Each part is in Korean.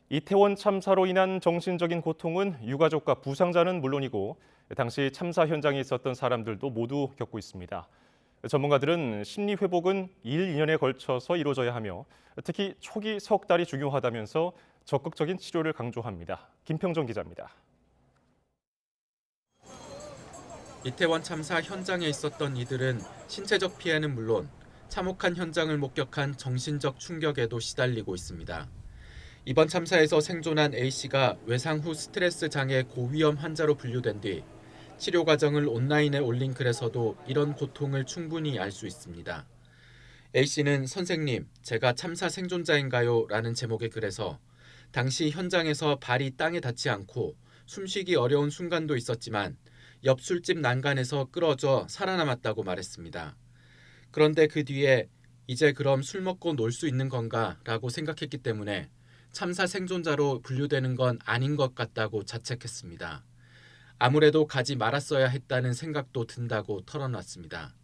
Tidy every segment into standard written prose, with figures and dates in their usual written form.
이태원 참사로 인한 정신적인 고통은 유가족과 부상자는 물론이고 당시 참사 현장에 있었던 사람들도 모두 겪고 있습니다. 전문가들은 심리 회복은 1, 2년에 걸쳐서 이루어져야 하며 특히 초기 석 달이 중요하다면서 적극적인 치료를 강조합니다. 김평정 기자입니다. 이태원 참사 현장에 있었던 이들은 신체적 피해는 물론 참혹한 현장을 목격한 정신적 충격에도 시달리고 있습니다. 이번 참사에서 생존한 A씨가 외상 후 스트레스 장애 고위험 환자로 분류된 뒤 치료 과정을 온라인에 올린 글에서도 이런 고통을 충분히 알 수 있습니다. A씨는 선생님, 제가 참사 생존자인가요? 라는 제목의 글에서 당시 현장에서 발이 땅에 닿지 않고 숨쉬기 어려운 순간도 있었지만 옆 술집 난간에서 끌어져 살아남았다고 말했습니다. 그런데 그 뒤에 이제 그럼 술 먹고 놀 수 있는 건가? 라고 생각했기 때문에 참사 생존자로 분류되는 건 아닌 것 같다고 자책했습니다. 아무래도 가지 말았어야 했다는 생각도 든다고 털어놨습니다.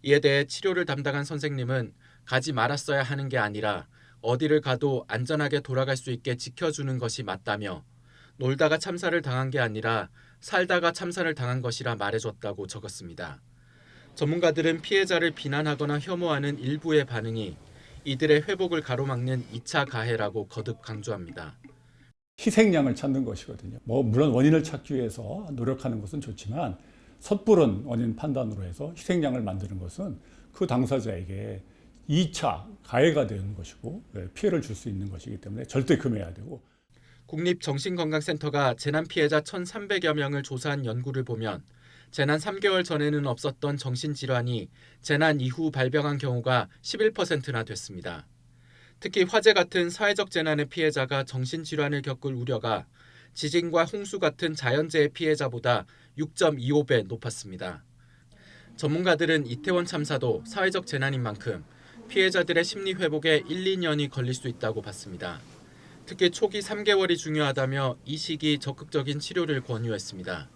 이에 대해 치료를 담당한 선생님은 가지 말았어야 하는 게 아니라 어디를 가도 안전하게 돌아갈 수 있게 지켜주는 것이 맞다며 놀다가 참사를 당한 게 아니라 살다가 참사를 당한 것이라 말해줬다고 적었습니다. 전문가들은 피해자를 비난하거나 혐오하는 일부의 반응이 이들의 회복을 가로막는 2차 가해라고 거듭 강조합니다. 희생양을 찾는 것이거든요. 물론 원인을 찾기 위해서 노력하는 것은 좋지만 섣부른 원인 판단으로 해서 희생양을 만드는 것은 그 당사자에게 2차 가해가 되는 것이고 피해를 줄 수 있는 것이기 때문에 절대 금해야 되고. 국립정신건강센터가 재난 피해자 1,300여 명을 조사한 연구를 보면 재난 3개월 전에는 없었던 정신질환이 재난 이후 발병한 경우가 11%나 됐습니다. 특히 화재 같은 사회적 재난의 피해자가 정신질환을 겪을 우려가 지진과 홍수 같은 자연재해 피해자보다 6.25배 높았습니다. 전문가들은 이태원 참사도 사회적 재난인 만큼 피해자들의 심리 회복에 1, 2년이 걸릴 수 있다고 봤습니다. 특히 초기 3개월이 중요하다며 이 시기 적극적인 치료를 권유했습니다.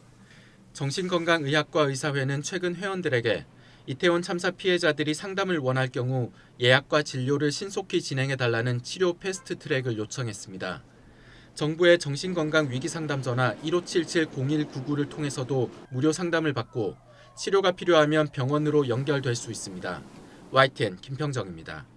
정신건강의학과 의사회는 최근 회원들에게 이태원 참사 피해자들이 상담을 원할 경우 예약과 진료를 신속히 진행해달라는 치료 패스트 트랙을 요청했습니다. 정부의 정신건강 위기상담 전화 1577-0199를 통해서도 무료 상담을 받고 치료가 필요하면 병원으로 연결될 수 있습니다. YTN 김평정입니다.